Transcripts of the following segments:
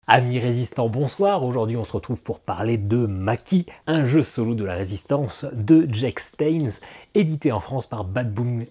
Amis résistants, bonsoir. Aujourd'hui, on se retrouve pour parler de Maki, un jeu solo de la résistance de Jack Staines, édité en France par Bad Boom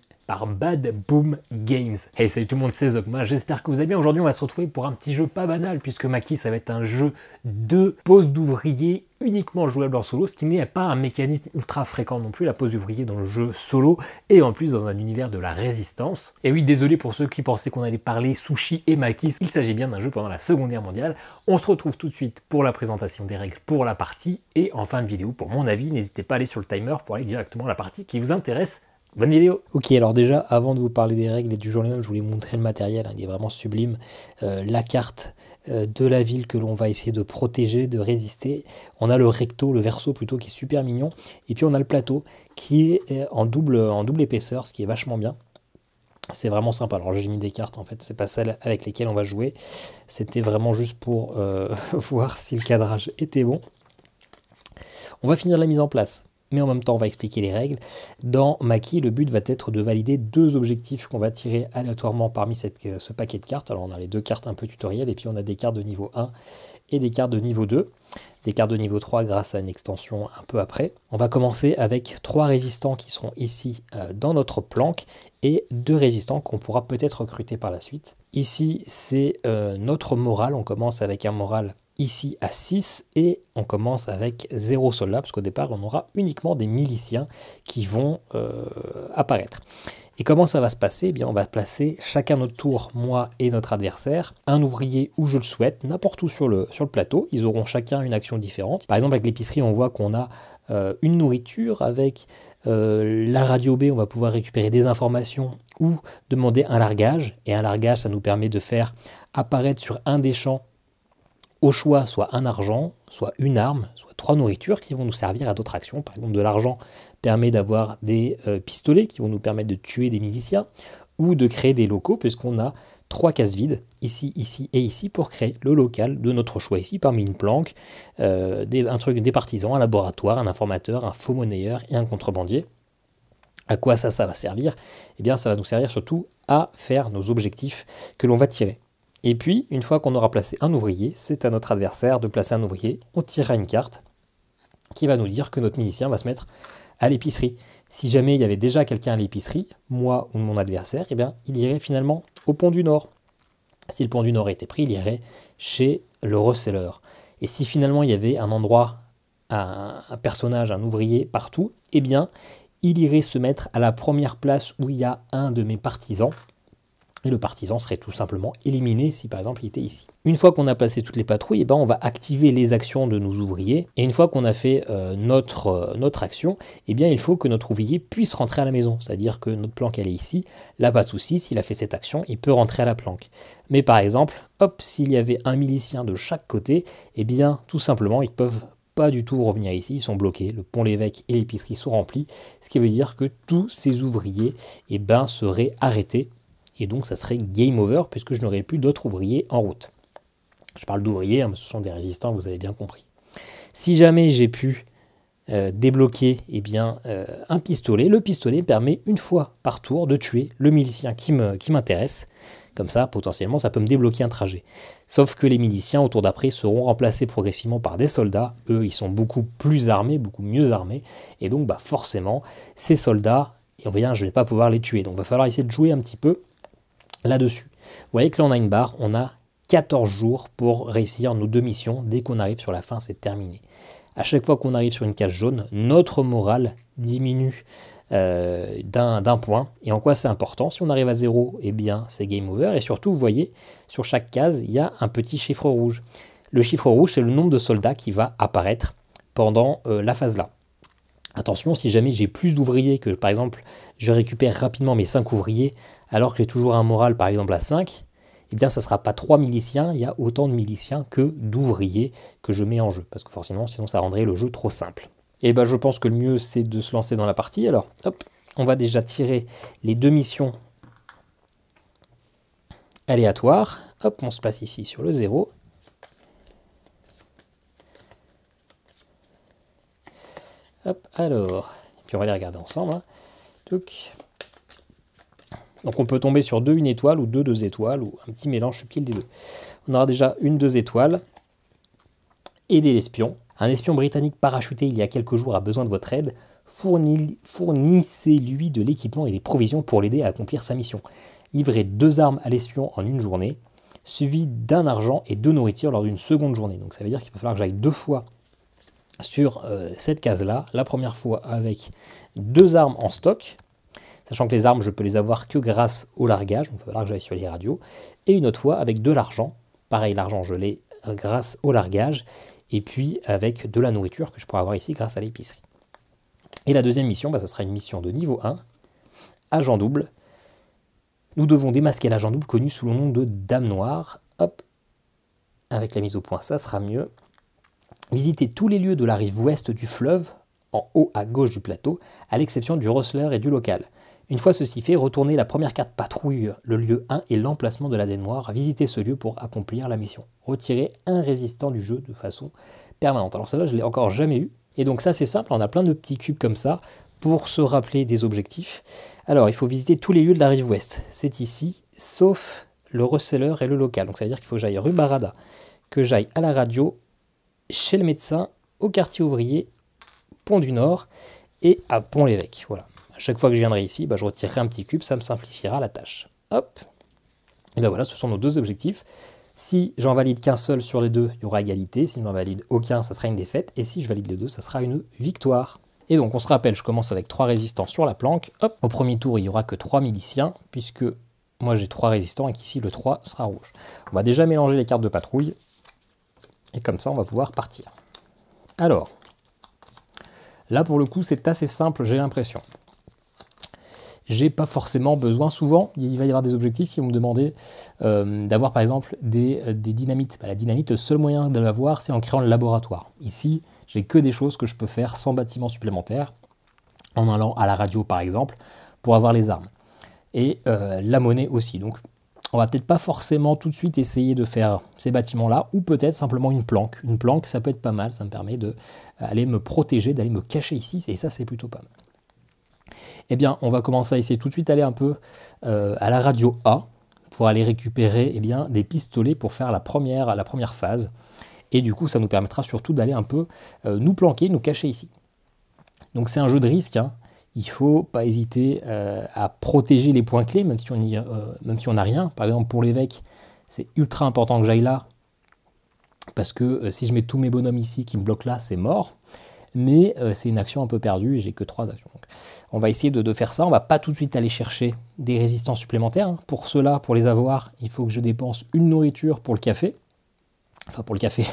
Games. Hey, salut tout le monde, c'est Zogma, j'espère que vous allez bien. Aujourd'hui, on va se retrouver pour un petit jeu pas banal, puisque Maki, ça va être un jeu de pose d'ouvrier uniquement jouable en solo, ce qui n'est pas un mécanisme ultra fréquent non plus, la pose d'ouvrier dans le jeu solo, et en plus dans un univers de la résistance. Et oui, désolé pour ceux qui pensaient qu'on allait parler sushi et Maki, il s'agit bien d'un jeu pendant la Seconde Guerre mondiale. On se retrouve tout de suite pour la présentation des règles pour la partie, et en fin de vidéo, pour mon avis, n'hésitez pas à aller sur le timer pour aller directement à la partie qui vous intéresse. Bonne vidéo. Ok, alors déjà, avant de vous parler des règles et du jeu en lui-même, je voulais vous montrer le matériel, il est vraiment sublime. La carte de la ville que l'on va essayer de protéger, de résister. On a le recto, le verso plutôt, qui est super mignon. Et puis on a le plateau qui est en double épaisseur, ce qui est vachement bien. C'est vraiment sympa. Alors j'ai mis des cartes, en fait, c'est pas celles avec lesquelles on va jouer. C'était vraiment juste pour voir si le cadrage était bon. On va finir la mise en place. Mais en même temps, on va expliquer les règles. Dans Maki, le but va être de valider deux objectifs qu'on va tirer aléatoirement parmi ce paquet de cartes. Alors, on a les deux cartes un peu tutoriel, et puis on a des cartes de niveau 1 et des cartes de niveau 2. Des cartes de niveau 3 grâce à une extension un peu après. On va commencer avec 3 résistants qui seront ici dans notre planque et 2 résistants qu'on pourra peut-être recruter par la suite. Ici, c'est notre morale. On commence avec un moral ici à 6 et on commence avec 0 soldats parce qu'au départ on aura uniquement des miliciens qui vont apparaître. Et comment ça va se passer? Eh bien, on va placer chacun notre tour, moi et notre adversaire, un ouvrier où je le souhaite, n'importe où sur le plateau. Ils auront chacun une action différente. Par exemple, avec l'épicerie, on voit qu'on a une nourriture. Avec la radio B, on va pouvoir récupérer des informations ou demander un largage. Et un largage, ça nous permet de faire apparaître sur un des champs au choix soit un argent, soit une arme, soit 3 nourritures qui vont nous servir à d'autres actions. Par exemple, de l'argent permet d'avoir des pistolets qui vont nous permettre de tuer des miliciens ou de créer des locaux puisqu'on a 3 cases vides, ici, ici et ici, pour créer le local de notre choix ici, parmi une planque, des partisans, un laboratoire, un informateur, un faux monnayeur et un contrebandier. À quoi ça va servir? Eh bien, ça va nous servir surtout à faire nos objectifs que l'on va tirer. Et puis, une fois qu'on aura placé un ouvrier, c'est à notre adversaire de placer un ouvrier. On tirera une carte qui va nous dire que notre milicien va se mettre à l'épicerie. Si jamais il y avait déjà quelqu'un à l'épicerie, moi ou mon adversaire, eh bien, il irait finalement au pont du Nord. Si le pont du Nord était pris, il irait chez le reseller. Et si finalement il y avait un endroit, un personnage, un ouvrier partout, eh bien, il irait se mettre à la première place où il y a un de mes partisans. Et le partisan serait tout simplement éliminé si par exemple il était ici. Une fois qu'on a placé toutes les patrouilles, eh ben, on va activer les actions de nos ouvriers. Et une fois qu'on a fait notre action, eh bien, il faut que notre ouvrier puisse rentrer à la maison. C'est-à-dire que notre planque elle est ici, là pas de souci, s'il a fait cette action, il peut rentrer à la planque. Mais par exemple, hop, s'il y avait un milicien de chaque côté, eh bien tout simplement ils peuvent pas du tout revenir ici, ils sont bloqués, le pont l'évêque et l'épicerie sont remplis, ce qui veut dire que tous ces ouvriers eh ben, seraient arrêtés. Et donc ça serait game over puisque je n'aurais plus d'autres ouvriers en route. Je parle d'ouvriers, hein, mais ce sont des résistants, vous avez bien compris. Si jamais j'ai pu débloquer eh bien, un pistolet, le pistolet permet une fois par tour de tuer le milicien qui m'intéresse. Comme ça, potentiellement, ça peut me débloquer un trajet. Sauf que les miliciens, au tour d'après, seront remplacés progressivement par des soldats. Eux, ils sont beaucoup plus armés, beaucoup mieux armés. Et donc, bah, forcément, ces soldats, je ne vais pas pouvoir les tuer. Donc, il va falloir essayer de jouer un petit peu là-dessus. Vous voyez que là on a une barre, on a 14 jours pour réussir nos 2 missions. Dès qu'on arrive sur la fin, c'est terminé. À chaque fois qu'on arrive sur une case jaune, notre morale diminue d'un point. Et en quoi c'est important? Si on arrive à 0, eh bien c'est game over. Et surtout, vous voyez, sur chaque case, il y a un petit chiffre rouge. Le chiffre rouge, c'est le nombre de soldats qui va apparaître pendant la phase là. Attention, si jamais j'ai plus d'ouvriers, que par exemple je récupère rapidement mes 5 ouvriers alors que j'ai toujours un moral par exemple à 5, eh bien ça ne sera pas 3 miliciens, il y a autant de miliciens que d'ouvriers que je mets en jeu. Parce que forcément sinon ça rendrait le jeu trop simple. Et ben je pense que le mieux c'est de se lancer dans la partie. Alors hop, on va déjà tirer les 2 missions aléatoires. Hop, on se place ici sur le 0. Hop, alors, et puis on va les regarder ensemble. Hein. Donc on peut tomber sur 2 1 étoile ou 2 2 étoiles ou un petit mélange subtil des deux. On aura déjà une 2 étoiles. Aider l'espion. Un espion britannique parachuté il y a quelques jours a besoin de votre aide. Fournissez-lui de l'équipement et des provisions pour l'aider à accomplir sa mission. Livrez 2 armes à l'espion en une journée, suivi d'1 argent et 2 nourritures lors d'une seconde journée. Donc ça veut dire qu'il va falloir que j'aille 2 fois sur cette case-là. La première fois avec 2 armes en stock, sachant que les armes, je peux les avoir que grâce au largage, donc il va falloir que j'aille sur les radios. Et une autre fois avec de l'argent. Pareil, l'argent, je l'ai grâce au largage. Et puis avec de la nourriture que je pourrais avoir ici grâce à l'épicerie. Et la deuxième mission, ça sera une mission de niveau 1, agent double. Nous devons démasquer l'agent double connu sous le nom de Dame Noire. Hop, avec la mise au point, ça sera mieux. Visitez tous les lieux de la rive ouest du fleuve, en haut à gauche du plateau, à l'exception du Rustler et du local. Une fois ceci fait, retournez la première carte patrouille, le lieu 1 et l'emplacement de la Dame Noire. Visitez ce lieu pour accomplir la mission. Retirez un résistant du jeu de façon permanente. Alors celle-là, je ne l'ai encore jamais eu. Et donc ça, c'est simple, on a plein de petits cubes comme ça pour se rappeler des objectifs. Alors, il faut visiter tous les lieux de la rive ouest. C'est ici, sauf le Rustler et le local. Donc ça veut dire qu'il faut que j'aille rue Barada, que j'aille à la radio, chez le médecin, au quartier ouvrier, Pont du Nord et à Pont-l'Évêque. Voilà. À chaque fois que je viendrai ici, je retirerai un petit cube, ça me simplifiera la tâche. Hop. Et bien voilà, ce sont nos 2 objectifs. Si j'en valide qu'un seul sur les 2, il y aura égalité. Si je n'en valide aucun, ça sera une défaite. Et si je valide les 2, ça sera une victoire. Et donc on se rappelle, je commence avec 3 résistants sur la planque. Hop. Au premier tour, il n'y aura que 3 miliciens, puisque moi j'ai 3 résistants et qu'ici le 3 sera rouge. On va déjà mélanger les cartes de patrouille. Et comme ça, on va pouvoir partir. Alors, là pour le coup, c'est assez simple, j'ai l'impression. J'ai pas forcément besoin, souvent, il va y avoir des objectifs qui vont me demander d'avoir par exemple des dynamites. La dynamite, le seul moyen de l'avoir, c'est en créant le laboratoire. Ici, j'ai que des choses que je peux faire sans bâtiment supplémentaire, en allant à la radio par exemple, pour avoir les armes. Et la monnaie aussi. Donc on va peut-être pas forcément tout de suite essayer de faire ces bâtiments-là, ou peut-être simplement une planque. Une planque, ça peut être pas mal, ça me permet d'aller me protéger, d'aller me cacher ici, et ça c'est plutôt pas mal. Eh bien, on va commencer à essayer tout de suite d'aller un peu à la radio A pour aller récupérer des pistolets pour faire la première phase. Et du coup, ça nous permettra surtout d'aller un peu nous planquer, nous cacher ici. Donc c'est un jeu de risque, hein. Il ne faut pas hésiter à protéger les points clés, même si on n'a rien. Par exemple, pour l'évêque, c'est ultra important que j'aille là, parce que si je mets tous mes bonhommes ici qui me bloquent là, c'est mort. Mais c'est une action un peu perdue et j'ai que 3 actions. Donc, on va essayer de faire ça. On ne va pas tout de suite aller chercher des résistants supplémentaires, hein. Pour cela, pour les avoir, il faut que je dépense une nourriture pour le café. Enfin pour le café,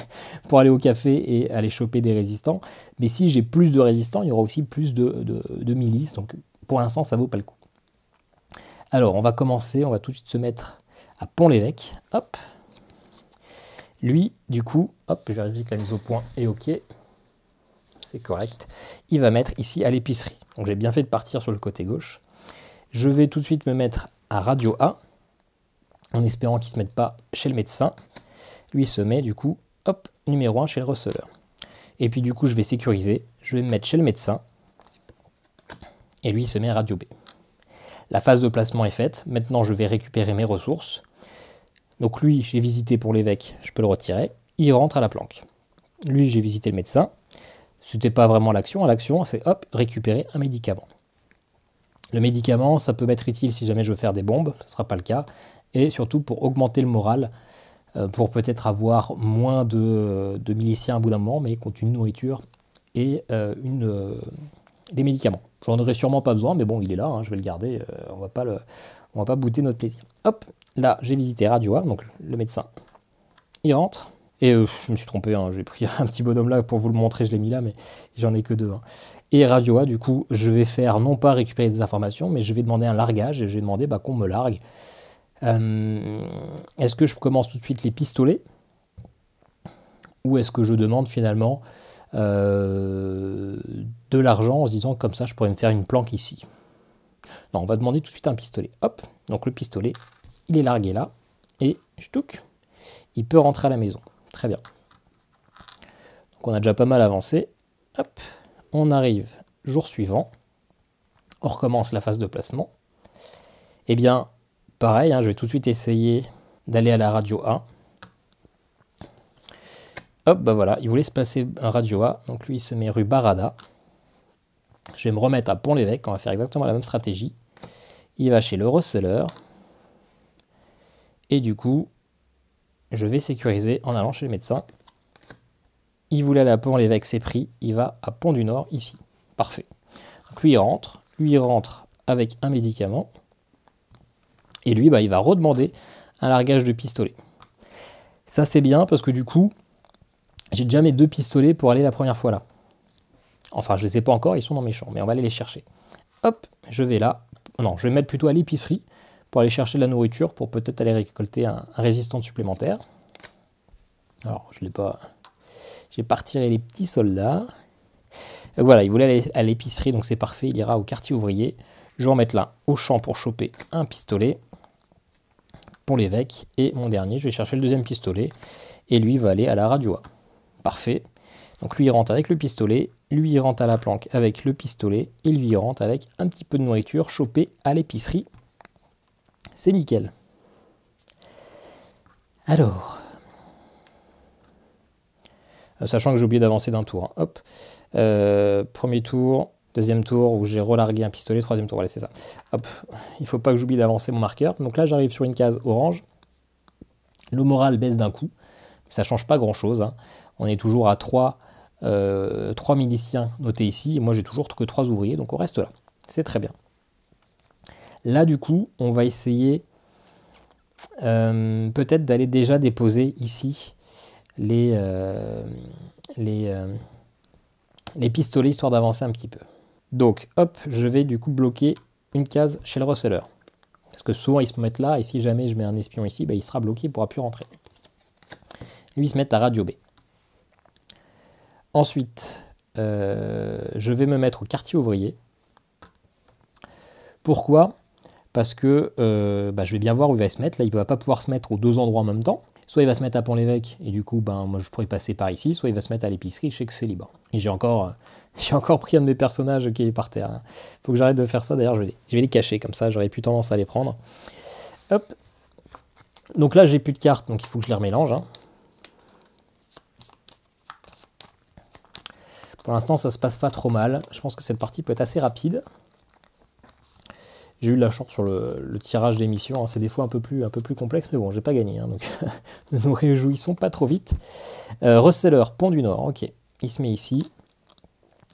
pour aller au café et aller choper des résistants. Mais si j'ai plus de résistants, il y aura aussi plus de milices. Donc pour l'instant, ça ne vaut pas le coup. Alors on va commencer, on va tout de suite se mettre à Pont-l'Évêque. Hop. Lui, du coup, hop, je vérifie que la mise au point est OK. C'est correct. Il va mettre ici à l'épicerie. Donc j'ai bien fait de partir sur le côté gauche. Je vais tout de suite me mettre à Radio A, en espérant qu'il ne se mette pas chez le médecin. Lui se met du coup, hop, numéro 1 chez le receleur. Et puis du coup, je vais sécuriser. Je vais me mettre chez le médecin. Et lui, il se met à Radio B. La phase de placement est faite. Maintenant, je vais récupérer mes ressources. Donc lui, j'ai visité pour l'évêque. Je peux le retirer. Il rentre à la planque. Lui, j'ai visité le médecin. C'était pas vraiment l'action. L'action, c'est hop, récupérer un médicament. Le médicament, ça peut m'être utile si jamais je veux faire des bombes. Ce ne sera pas le cas. Et surtout pour augmenter le moral. Pour peut-être avoir moins de miliciens à bout d'un moment, mais contre une nourriture et des médicaments. J'en aurais sûrement pas besoin, mais bon, il est là, hein, je vais le garder, on va pas bouter notre plaisir. Hop, là, j'ai visité Radio A, donc le médecin, il rentre, et je me suis trompé, hein, j'ai pris un petit bonhomme là pour vous le montrer, je l'ai mis là, mais j'en ai que 2. Hein. Et Radio A, du coup, je vais faire, non pas récupérer des informations, mais je vais demander un largage, et je vais demander qu'on me largue. Est-ce que je commence tout de suite les pistolets ou est-ce que je demande finalement de l'argent en se disant comme ça je pourrais me faire une planque ici? Non, on va demander tout de suite un pistolet. Hop, donc le pistolet, il est largué là et ch'touk, il peut rentrer à la maison. Très bien. Donc on a déjà pas mal avancé. Hop, on arrive jour suivant. On recommence la phase de placement. Eh bien, pareil, hein, je vais tout de suite essayer d'aller à la radio A. Hop, bah voilà, il voulait se passer un radio A, donc lui il se met rue Barada. Je vais me remettre à Pont-l'Évêque, on va faire exactement la même stratégie. Il va chez le receleur. Et du coup, je vais sécuriser en allant chez le médecin. Il voulait aller à Pont-l'Évêque, c'est pris. Il va à Pont-du-Nord, ici. Parfait. Donc lui, il rentre. Lui, il rentre avec un médicament. Et lui, bah, il va redemander un largage de pistolet. Ça, c'est bien parce que du coup, j'ai déjà mes 2 pistolets pour aller la première fois là. Enfin, je ne les ai pas encore, ils sont dans mes champs, mais on va aller les chercher. Hop, je vais là. Non, je vais mettre plutôt à l'épicerie pour aller chercher de la nourriture, pour peut-être aller récolter un résistant supplémentaire. Alors, je l'ai pas... J'ai pas retiré les petits soldats. Donc voilà, il voulait aller à l'épicerie, donc c'est parfait, il ira au quartier ouvrier. Je vais en mettre là, au champ, pour choper un pistolet. Pont-l'Évêque. Et mon dernier, je vais chercher le deuxième pistolet. Et lui, il va aller à la radio A. Parfait. Donc lui, il rentre avec le pistolet. Lui, il rentre à la planque avec le pistolet. Et lui, il rentre avec un petit peu de nourriture chopée à l'épicerie. C'est nickel. Alors... sachant que j'ai oublié d'avancer d'un tour. Hein. Hop. Premier tour, deuxième tour où j'ai relargué un pistolet, troisième tour, voilà, c'est ça. Hop. Il ne faut pas que j'oublie d'avancer mon marqueur. Donc là, j'arrive sur une case orange. Le moral baisse d'un coup. Ça ne change pas grand-chose. Hein. On est toujours à 3 miliciens notés ici. Et moi, j'ai toujours que 3 ouvriers, donc on reste là. C'est très bien. Là, du coup, on va essayer peut-être d'aller déjà déposer ici les pistolets, histoire d'avancer un petit peu. Donc, hop, je vais du coup bloquer une case chez le receleur. Parce que souvent, ils se mettent là, et si jamais je mets un espion ici, bah, il sera bloqué, il ne pourra plus rentrer. Lui, il se met à radio B. Ensuite, je vais me mettre au quartier ouvrier. Pourquoi ? Parce que je vais bien voir où il va se mettre. Là, il ne va pas pouvoir se mettre aux 2 endroits en même temps. Soit il va se mettre à Pont-l'Évêque, et du coup, moi, je pourrais passer par ici. Soit il va se mettre à l'épicerie, je sais que c'est libre. Et j'ai encore pris un de mes personnages qui est par terre. Hein. Faut que j'arrête de faire ça. D'ailleurs, je vais les cacher, comme ça, j'aurais plus tendance à les prendre. Hop. Donc là, j'ai plus de cartes, donc il faut que je les remélange. Hein. Pour l'instant, ça se passe pas trop mal. Je pense que cette partie peut être assez rapide. J'ai eu de la chance sur le tirage d'émission. Hein. C'est des fois un peu plus complexe, mais bon, j'ai pas gagné. Hein, donc ne nous réjouissons pas trop vite. Receleur, Pont du Nord. Ok, il se met ici.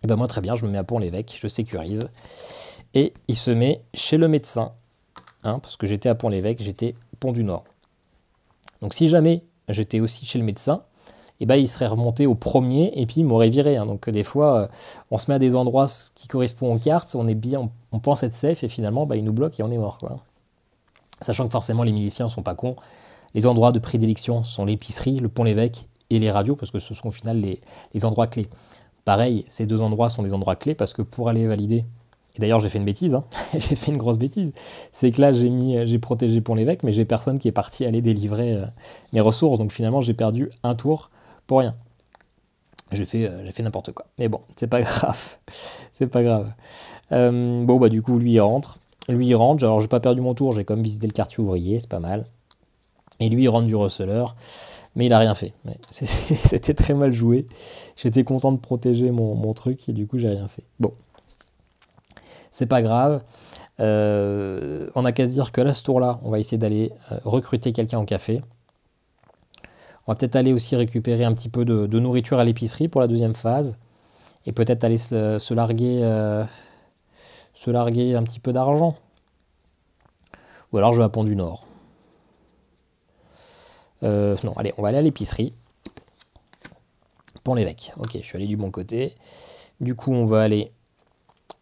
Et ben moi, très bien, je me mets à Pont-l'Évêque, je sécurise. Et il se met chez le médecin. Hein, parce que j'étais à Pont-l'Évêque, j'étais Pont du Nord. Donc si jamais j'étais aussi chez le médecin, et ben, il serait remonté au premier et puis il m'aurait viré. Hein. Donc des fois, on se met à des endroits qui correspondent aux cartes, on est bien, on pense être safe et finalement, il nous bloque et on est mort. Quoi. Sachant que forcément, les miliciens sont pas cons. Les endroits de prédilection sont l'épicerie, le Pont-l'Évêque et les radios, parce que ce sont au final les endroits clés. Pareil, ces 2 endroits sont des endroits clés parce que pour aller valider, et d'ailleurs j'ai fait une bêtise, hein. J'ai fait une grosse bêtise, c'est que là j'ai protégé Pont-l'Évêque, mais j'ai personne qui est parti aller délivrer mes ressources, donc finalement j'ai perdu un tour pour rien. J'ai fait n'importe quoi. Mais bon, c'est pas grave. C'est pas grave. Du coup, lui, il rentre. Alors, j'ai pas perdu mon tour. J'ai quand même visité le quartier ouvrier. C'est pas mal. Et lui, il rentre du receleur. Mais il a rien fait. C'était très mal joué. J'étais content de protéger mon truc. Et du coup, j'ai rien fait. Bon. C'est pas grave. On a qu'à se dire que là, ce tour-là, on va essayer d'aller recruter quelqu'un au café. On va peut-être aller aussi récupérer un petit peu de nourriture à l'épicerie pour la deuxième phase. Et peut-être aller se larguer un petit peu d'argent. Ou alors je vais à Pont du Nord. Non, allez, on va aller à l'épicerie. Pont-l'Évêque. Ok, je suis allé du bon côté. Du coup, on va aller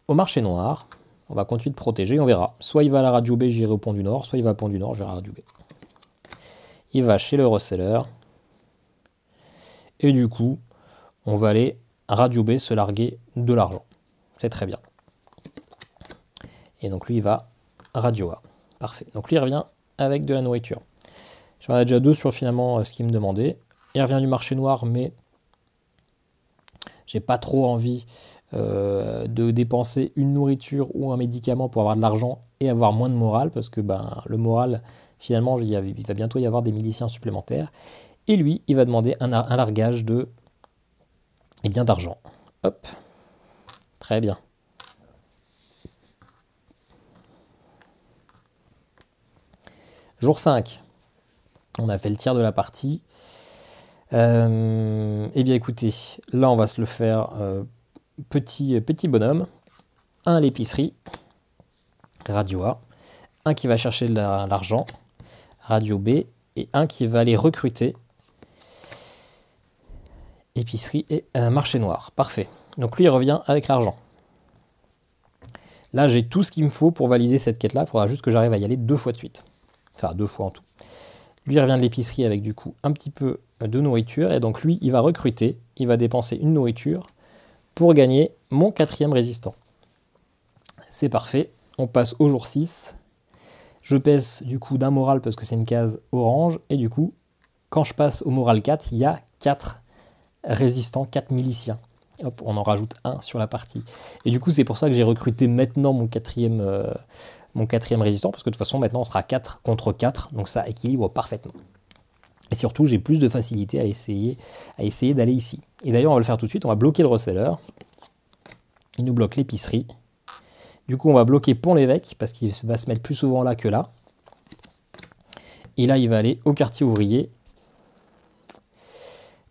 au marché noir. On va continuer de protéger, on verra. Soit il va à la radio B, j'irai au Pont du Nord. Soit il va à Pont du Nord, j'irai à la radio B. Il va chez le receleur. Et du coup, on va aller à Radio B se larguer de l'argent. C'est très bien. Et donc lui, il va à Radio A. Parfait. Donc lui, il revient avec de la nourriture. J'en ai déjà 2 sur finalement ce qu'il me demandait. Il revient du marché noir, mais j'ai pas trop envie de dépenser une nourriture ou un médicament pour avoir de l'argent et avoir moins de morale, parce que ben, le moral, finalement, il va bientôt y avoir des miliciens supplémentaires. Et lui, il va demander un largage de, eh bien, d'argent. Hop, très bien. Jour 5, on a fait le tiers de la partie. Eh bien écoutez, là on va se le faire petit bonhomme. Un à l'épicerie, radio A. Un qui va chercher de l'argent, radio B. Et un qui va aller recruter, épicerie et marché noir. Parfait. Donc lui il revient avec l'argent. Là j'ai tout ce qu'il me faut pour valider cette quête là. Il faudra juste que j'arrive à y aller 2 fois de suite. Enfin 2 fois en tout. Lui il revient de l'épicerie avec du coup un petit peu de nourriture. Et donc lui il va recruter. Il va dépenser une nourriture pour gagner mon 4e résistant. C'est parfait. On passe au jour 6. Je pèse du coup d'un moral parce que c'est une case orange. Et du coup, quand je passe au moral 4, il y a 4 résistants, 4 miliciens. Hop, on en rajoute un sur la partie. Et du coup, c'est pour ça que j'ai recruté maintenant mon quatrième résistant. Parce que de toute façon, maintenant, on sera 4 contre 4. Donc ça équilibre parfaitement. Et surtout, j'ai plus de facilité à essayer d'aller ici. Et d'ailleurs, on va le faire tout de suite. On va bloquer le reseller. Il nous bloque l'épicerie. Du coup, on va bloquer Pont-l'Évêque, parce qu'il va se mettre plus souvent là que là. Et là, il va aller au quartier ouvrier.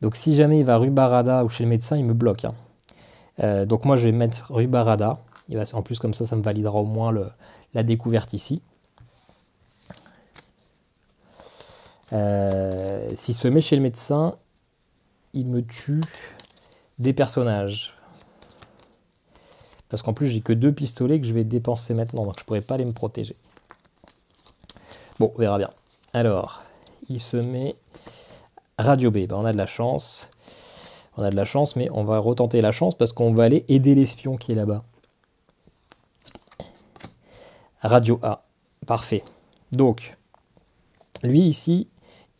Donc, si jamais il va rue Barada ou chez le médecin, il me bloque. Donc, moi, je vais mettre rue Barada. En plus, comme ça me validera au moins la découverte ici. S'il se met chez le médecin, il me tue des personnages. Parce qu'en plus, j'ai que 2 pistolets que je vais dépenser maintenant. Donc, je ne pourrais pas aller me protéger. Bon, on verra bien. Alors, il se met radio B. Ben, on a de la chance. On a de la chance, mais on va retenter la chance parce qu'on va aller aider l'espion qui est là-bas. Radio A. Parfait. Donc, lui, ici,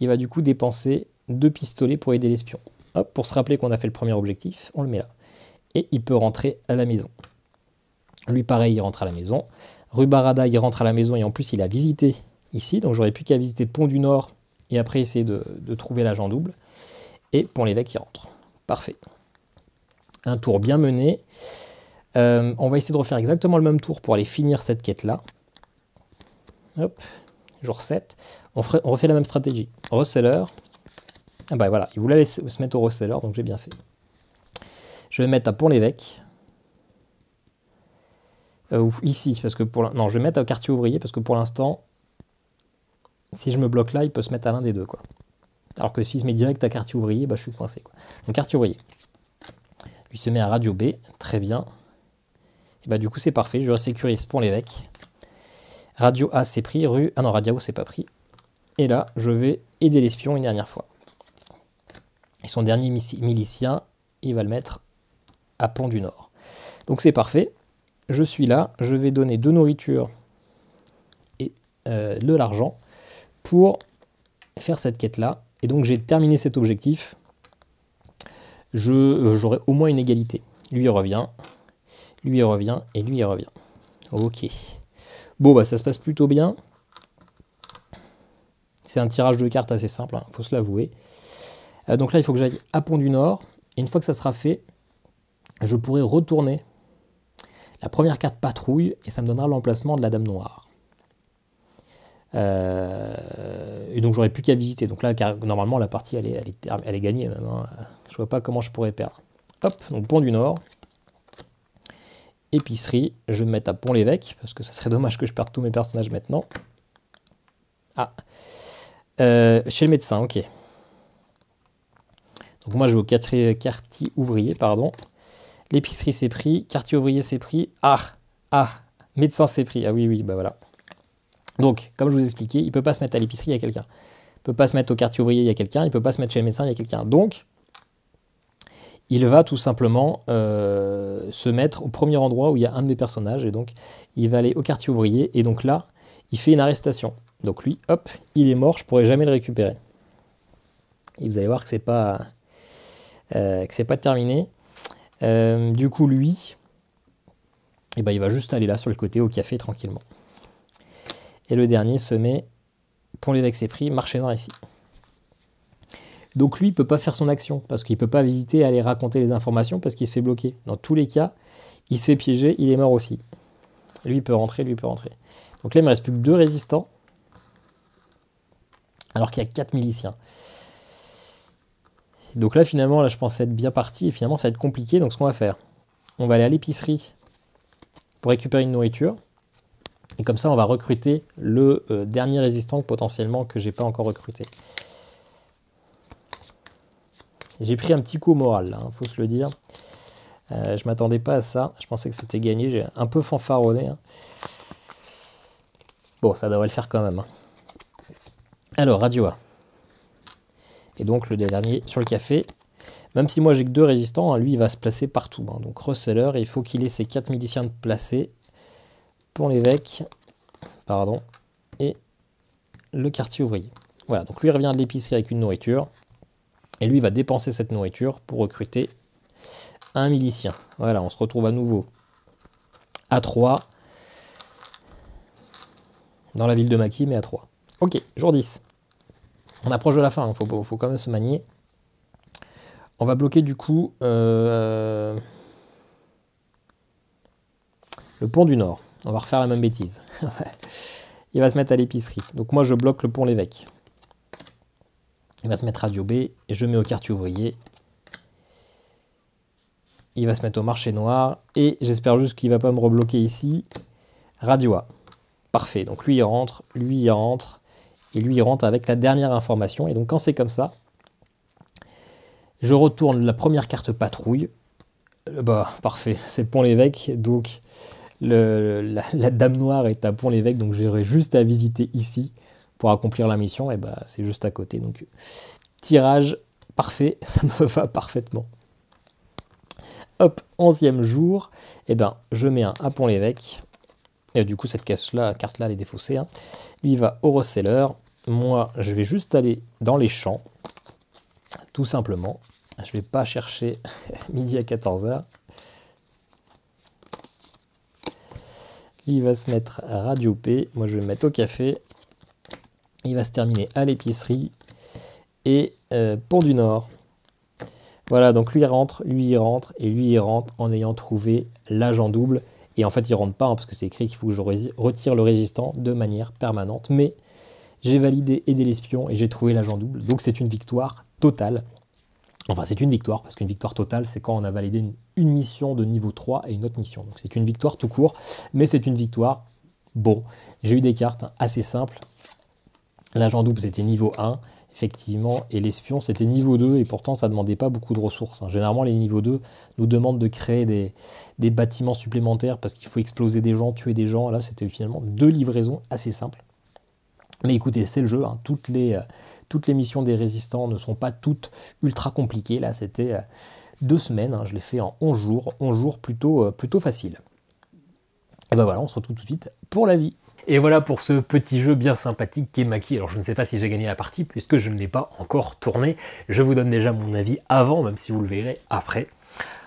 il va du coup dépenser 2 pistolets pour aider l'espion. Hop, pour se rappeler qu'on a fait le premier objectif, on le met là. Et il peut rentrer à la maison. Lui, pareil, il rentre à la maison. Rue Barada, il rentre à la maison et en plus, il a visité ici. Donc, j'aurais plus qu'à visiter Pont du Nord et après essayer de trouver l'agent double. Et Pont-l'Évêque, il rentre. Parfait. Un tour bien mené. On va essayer de refaire exactement le même tour pour aller finir cette quête-là. Hop, jour 7. On refait la même stratégie. Reseller. Ah bah voilà, il voulait se mettre au reseller, donc j'ai bien fait. Je vais mettre à Pont-l'Évêque. Ici, parce que non, je vais mettre au quartier ouvrier, parce que pour l'instant, si je me bloque là, il peut se mettre à l'un des deux, quoi. Alors que s'il se met direct à quartier ouvrier, bah, je suis coincé, quoi. Donc quartier ouvrier. Lui se met à radio B, très bien. Et bah du coup c'est parfait, je sécurise Pont-l'Évêque. Radio A c'est pris, ah non, radio A c'est pas pris. Et là, je vais aider l'espion une dernière fois. Et son dernier milicien, il va le mettre à Pont du Nord. Donc c'est parfait. Je suis là, je vais donner de nourriture et de l'argent pour faire cette quête-là. Et donc j'ai terminé cet objectif. J'aurai au moins une égalité. Lui il revient, lui il revient et lui il revient. Ok. Bon bah ça se passe plutôt bien. C'est un tirage de cartes assez simple, hein, faut se l'avouer. Donc là il faut que j'aille à Pont du Nord. Et une fois que ça sera fait, je pourrai retourner la première carte patrouille et ça me donnera l'emplacement de la Dame Noire. Et donc j'aurai plus qu'à visiter. Donc là normalement la partie elle est gagnée même, hein. Je vois pas comment je pourrais perdre. Hop, donc Pont du Nord. Épicerie, je vais me mettre à Pont-l'Évêque, parce que ça serait dommage que je perde tous mes personnages maintenant. Ah, chez le médecin, ok. Donc moi je vais au quartier ouvrier, pardon. L'épicerie c'est pris, quartier ouvrier c'est pris. Médecin c'est pris, ah oui, bah voilà. Donc, comme je vous ai expliqué, il ne peut pas se mettre à l'épicerie, il y a quelqu'un. Il ne peut pas se mettre au quartier ouvrier, il y a quelqu'un. Il ne peut pas se mettre chez le médecin, il y a quelqu'un. Donc, il va tout simplement se mettre au premier endroit où il y a un de mes personnages. Et donc, il va aller au quartier ouvrier. Et donc là, il fait une arrestation. Donc lui, hop, il est mort. Je ne pourrai jamais le récupérer. Et vous allez voir que c'est pas terminé. Du coup, lui, eh ben, il va juste aller là sur le côté au café tranquillement. Et le dernier se met Pont-l'Évêque c'est pris, marché noir ici. Donc lui, il ne peut pas faire son action, parce qu'il ne peut pas visiter et aller raconter les informations, parce qu'il se fait bloquer. Dans tous les cas, il se fait piéger, il est mort aussi. Lui, il peut rentrer, lui, il peut rentrer. Donc là, il ne me reste plus que 2 résistants, alors qu'il y a 4 miliciens. Donc là, finalement, là, je pensais être bien parti, et finalement, ça va être compliqué. Donc ce qu'on va faire, on va aller à l'épicerie pour récupérer une nourriture. Et comme ça, on va recruter le dernier résistant potentiellement que j'ai pas encore recruté. J'ai pris un petit coup au moral, là, faut se le dire. Je m'attendais pas à ça. Je pensais que c'était gagné. J'ai un peu fanfaronné. Hein. Bon, ça devrait le faire quand même. Hein. Alors, Radio A. Et donc, le dernier sur le café. Même si moi, j'ai que 2 résistants, hein, lui, il va se placer partout. Hein. Donc, reseller, il faut qu'il ait ses 4 miliciens de placés. Pont-l'Évêque, pardon, et le quartier ouvrier. Voilà, donc lui il revient de l'épicerie avec une nourriture, et lui il va dépenser cette nourriture pour recruter un milicien. Voilà, on se retrouve à nouveau à 3, dans la ville de Maki, mais à 3. Ok, jour 10. On approche de la fin, il faut quand même se manier. On va bloquer du coup le pont du Nord. On va refaire la même bêtise. Il va se mettre à l'épicerie. Donc moi, je bloque le Pont-l'Évêque. Il va se mettre Radio B et je mets au quartier ouvrier. Il va se mettre au marché noir et j'espère juste qu'il ne va pas me rebloquer ici. Radio A. Parfait. Donc lui, il rentre, lui, il rentre et lui, il rentre avec la dernière information. Et donc quand c'est comme ça, je retourne la première carte patrouille. Bah, parfait. C'est le Pont-l'Évêque. Donc... La dame noire est à Pont-l'Évêque, donc j'aurai juste à visiter ici pour accomplir la mission, et bah c'est juste à côté. Donc tirage parfait, ça me va parfaitement. Hop, 11e jour, et ben je mets un à Pont-l'Évêque. Et du coup cette carte-là, elle est défaussée. Hein. Lui il va au reseller. Moi je vais juste aller dans les champs, tout simplement. Je vais pas chercher midi à 14h. Il va se mettre à Radio P. Moi, je vais me mettre au café. Il va se terminer à l'épicerie. Et Pont du Nord. Voilà, donc lui, il rentre, lui, il rentre, et lui, il rentre en ayant trouvé l'agent double. Et en fait, il rentre pas, hein, parce que c'est écrit qu'il faut que je retire le résistant de manière permanente. Mais j'ai validé aider l'espion et j'ai trouvé l'agent double. Donc, c'est une victoire totale. Enfin, c'est une victoire, parce qu'une victoire totale, c'est quand on a validé une mission de niveau 3 et une autre mission. Donc c'est une victoire tout court, mais c'est une victoire. Bon, j'ai eu des cartes assez simples. L'agent double, c'était niveau 1, effectivement, et l'espion, c'était niveau 2, et pourtant, ça ne demandait pas beaucoup de ressources. Hein. Généralement, les niveaux 2 nous demandent de créer des bâtiments supplémentaires, parce qu'il faut exploser des gens, tuer des gens. Là, c'était finalement 2 livraisons assez simples. Mais écoutez, c'est le jeu, hein. Toutes les missions des résistants ne sont pas toutes ultra compliquées. Là, c'était 2 semaines, hein. Je l'ai fait en 11 jours plutôt facile. Et ben voilà, on se retrouve tout de suite pour la vie. Et voilà pour ce petit jeu bien sympathique qu'est Maki. Alors je ne sais pas si j'ai gagné la partie, puisque je ne l'ai pas encore tourné. Je vous donne déjà mon avis avant, même si vous le verrez après.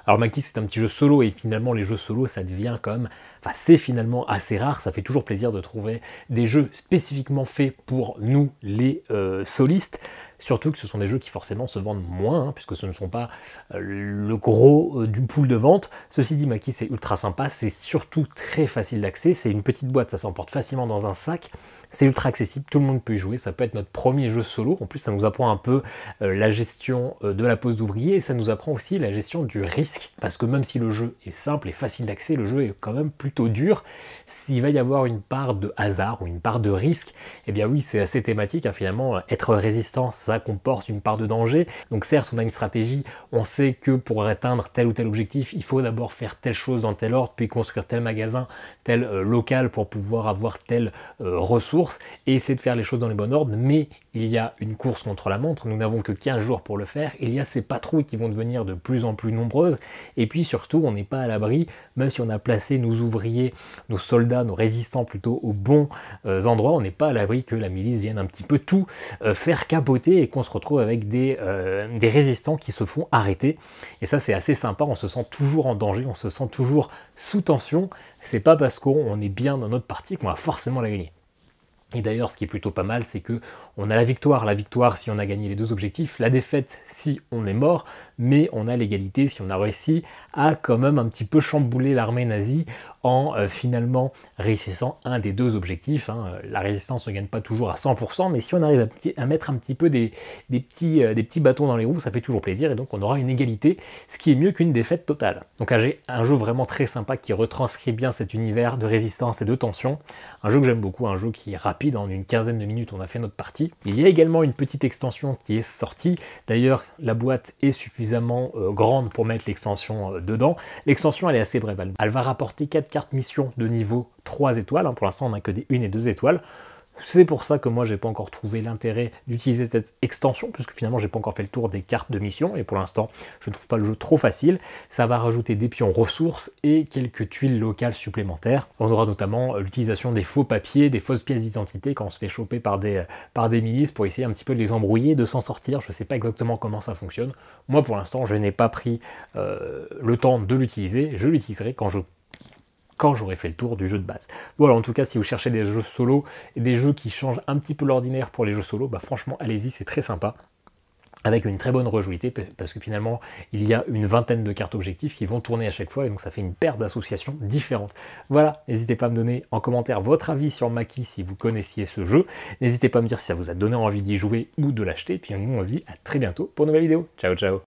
Alors Maki, c'est un petit jeu solo, et finalement les jeux solo, ça devient quand même... Enfin, c'est finalement assez rare, ça fait toujours plaisir de trouver des jeux spécifiquement faits pour nous, les solistes, surtout que ce sont des jeux qui forcément se vendent moins, hein, puisque ce ne sont pas le gros du pool de vente. Ceci dit, Maki, c'est ultra sympa, c'est surtout très facile d'accès, c'est une petite boîte, ça s'emporte facilement dans un sac, c'est ultra accessible, tout le monde peut y jouer, ça peut être notre premier jeu solo. En plus, ça nous apprend un peu la gestion de la pose d'ouvrier, et ça nous apprend aussi la gestion du risque, parce que même si le jeu est simple et facile d'accès, le jeu est quand même plutôt dur. S'il va y avoir une part de hasard ou une part de risque, eh bien oui, c'est assez thématique, hein, finalement. Être résistant, ça comporte une part de danger. Donc certes, on a une stratégie, on sait que pour atteindre tel ou tel objectif, il faut d'abord faire telle chose dans tel ordre, puis construire tel magasin, tel local pour pouvoir avoir telle ressource, et essayer de faire les choses dans les bons ordres, mais il y a une course contre la montre, nous n'avons que 15 jours pour le faire, il y a ces patrouilles qui vont devenir de plus en plus nombreuses, et puis surtout, on n'est pas à l'abri, même si on a placé nos ouvriers, nos soldats, nos résistants plutôt aux bons endroits, on n'est pas à l'abri que la milice vienne un petit peu tout faire capoter et qu'on se retrouve avec des résistants qui se font arrêter. Et ça, c'est assez sympa, on se sent toujours en danger, on se sent toujours sous tension. C'est pas parce qu'on est bien dans notre partie qu'on va forcément la gagner. Et d'ailleurs, ce qui est plutôt pas mal, c'est que on a la victoire si on a gagné les 2 objectifs, la défaite si on est mort, mais on a l'égalité si on a réussi à quand même un petit peu chambouler l'armée nazie en finalement réussissant un des 2 objectifs. La résistance ne gagne pas toujours à 100%, mais si on arrive à mettre un petit peu des petits bâtons dans les roues, ça fait toujours plaisir, et donc on aura une égalité, ce qui est mieux qu'une défaite totale. Donc un jeu vraiment très sympa qui retranscrit bien cet univers de résistance et de tension, un jeu que j'aime beaucoup, un jeu qui est rapide, en une quinzaine de minutes on a fait notre partie. Il y a également une petite extension qui est sortie, d'ailleurs la boîte est suffisamment grande pour mettre l'extension dedans. L'extension elle est assez brève, elle va rapporter 4 cartes mission de niveau 3 étoiles, pour l'instant on n'a que des 1 et 2 étoiles. C'est pour ça que moi j'ai pas encore trouvé l'intérêt d'utiliser cette extension, puisque finalement j'ai pas encore fait le tour des cartes de mission, et pour l'instant je ne trouve pas le jeu trop facile. Ça va rajouter des pions ressources et quelques tuiles locales supplémentaires. On aura notamment l'utilisation des faux papiers, des fausses pièces d'identité quand on se fait choper par des milices pour essayer un petit peu de les embrouiller, de s'en sortir. Je sais pas exactement comment ça fonctionne. Moi pour l'instant je n'ai pas pris le temps de l'utiliser, je l'utiliserai quand j'aurai fait le tour du jeu de base. Voilà, en tout cas, si vous cherchez des jeux solo, et des jeux qui changent un petit peu l'ordinaire pour les jeux solo, bah franchement, allez-y, c'est très sympa. Avec une très bonne rejouabilité, parce que finalement, il y a une vingtaine de cartes objectifs qui vont tourner à chaque fois, et donc ça fait une paire d'associations différentes. Voilà, n'hésitez pas à me donner en commentaire votre avis sur Maki si vous connaissiez ce jeu. N'hésitez pas à me dire si ça vous a donné envie d'y jouer ou de l'acheter, et puis nous, on se dit à très bientôt pour une nouvelle vidéo. Ciao, ciao.